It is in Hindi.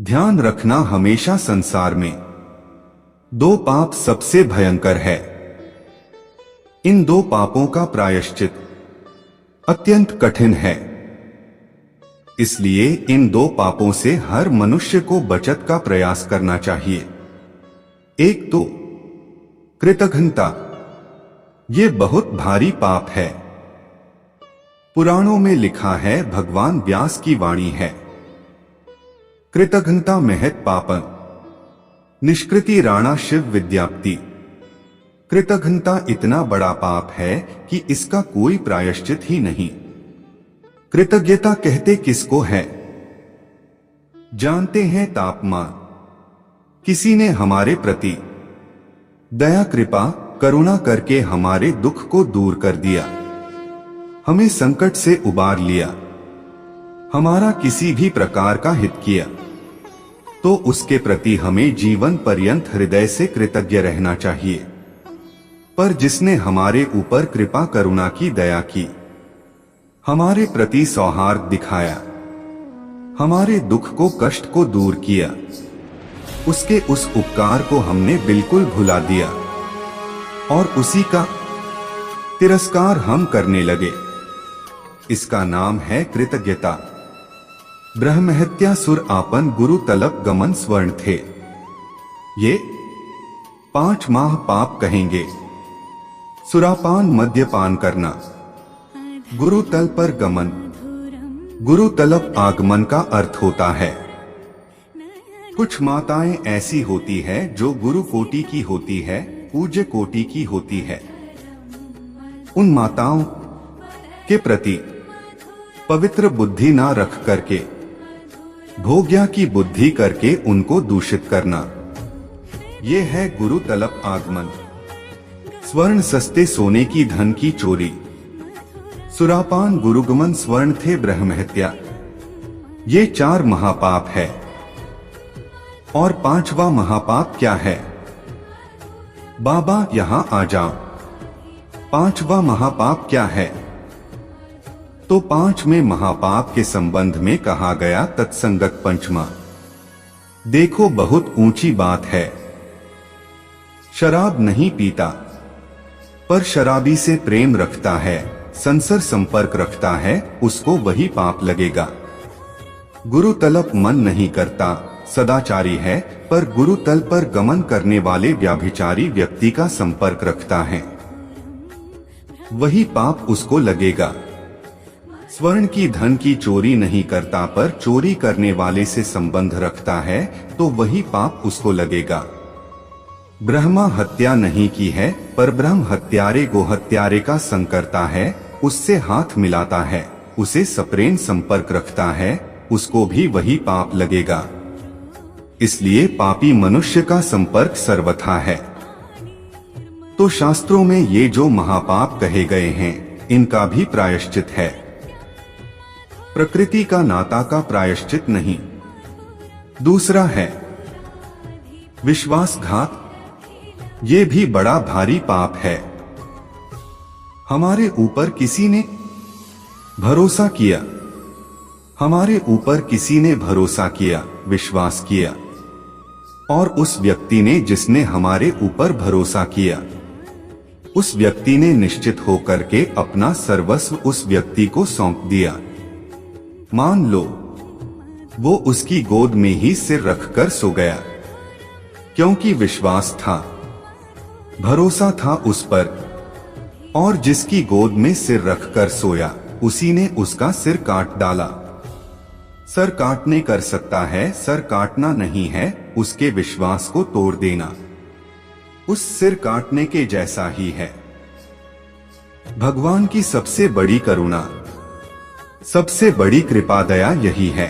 ध्यान रखना, हमेशा संसार में दो पाप सबसे भयंकर है। इन दो पापों का प्रायश्चित अत्यंत कठिन है। इसलिए इन दो पापों से हर मनुष्य को बचत का प्रयास करना चाहिए। एक तो कृतघ्नता, ये बहुत भारी पाप है। पुराणों में लिखा है, भगवान व्यास की वाणी है, कृतघ्नता महत पापन निष्कृति राणा शिव विद्याप्ति। कृतघ्नता इतना बड़ा पाप है कि इसका कोई प्रायश्चित ही नहीं। कृतज्ञता कहते किसको है? जानते हैं, तापमान। किसी ने हमारे प्रति दया कृपा करुणा करके हमारे दुख को दूर कर दिया, हमें संकट से उबार लिया, हमारा किसी भी प्रकार का हित किया, तो उसके प्रति हमें जीवन पर्यंत हृदय से कृतज्ञ रहना चाहिए। पर जिसने हमारे ऊपर कृपा करुणा की, दया की, हमारे प्रति सौहार्द दिखाया, हमारे दुख को कष्ट को दूर किया, उसके उस उपकार को हमने बिल्कुल भुला दिया और उसी का तिरस्कार हम करने लगे। इसका नाम है कृतज्ञता। ब्रह्महत्या सुर आपन गुरु तलब गमन स्वर्ण थे, ये 5 माह पाप कहेंगे। सुरापान मद्यपान करना, गुरु तल पर गमन, गुरु तलब आगमन का अर्थ होता है। कुछ माताएं ऐसी होती है जो गुरु कोटि की होती है, पूज्य कोटि की होती है। उन माताओं के प्रति पवित्र बुद्धि ना रख करके भोग्या की बुद्धि करके उनको दूषित करना, ये है गुरु तलब आगमन। स्वर्ण सस्ते सोने की धन की चोरी, सुरापान गुरुगमन स्वर्ण थे ब्रह्महत्या, ये 4 महापाप है। और 5वां महापाप क्या है? बाबा यहां आ जाओ। 5वां महापाप क्या है? तो 5वें महापाप के संबंध में कहा गया तत्संगत पंचमा। देखो, बहुत ऊंची बात है। शराब नहीं पीता, पर शराबी से प्रेम रखता है, संसर संपर्क रखता है, उसको वही पाप लगेगा। गुरु तलब मन नहीं करता, सदाचारी है, पर गुरु तल पर गमन करने वाले व्याभिचारी व्यक्ति का संपर्क रखता है, वही पाप उसको लगेगा। स्वर्ण की धन की चोरी नहीं करता, पर चोरी करने वाले से संबंध रखता है, तो वही पाप उसको लगेगा। ब्रह्मा हत्या नहीं की है, पर ब्रह्म हत्यारे गो हत्यारे का संग करता है, उससे हाथ मिलाता है, उसे सप्रेम संपर्क रखता है, उसको भी वही पाप लगेगा। इसलिए पापी मनुष्य का संपर्क सर्वथा है। तो शास्त्रों में ये जो महापाप कहे गए हैं, इनका भी प्रायश्चित है। प्रकृति का नाता का प्रायश्चित नहीं। दूसरा है विश्वासघात, ये भी बड़ा भारी पाप है। हमारे ऊपर किसी ने भरोसा किया, हमारे ऊपर किसी ने भरोसा किया, विश्वास किया, और उस व्यक्ति ने, जिसने हमारे ऊपर भरोसा किया, उस व्यक्ति ने निश्चित होकर के अपना सर्वस्व उस व्यक्ति को सौंप दिया। मान लो वो उसकी गोद में ही सिर रखकर सो गया, क्योंकि विश्वास था, भरोसा था उस पर, और जिसकी गोद में सिर रखकर सोया, उसी ने उसका सिर काट डाला। सर काटने कर सकता है, सर काटना नहीं है, उसके विश्वास को तोड़ देना उस सिर काटने के जैसा ही है। भगवान की सबसे बड़ी करुणा, सबसे बड़ी कृपा दया यही है।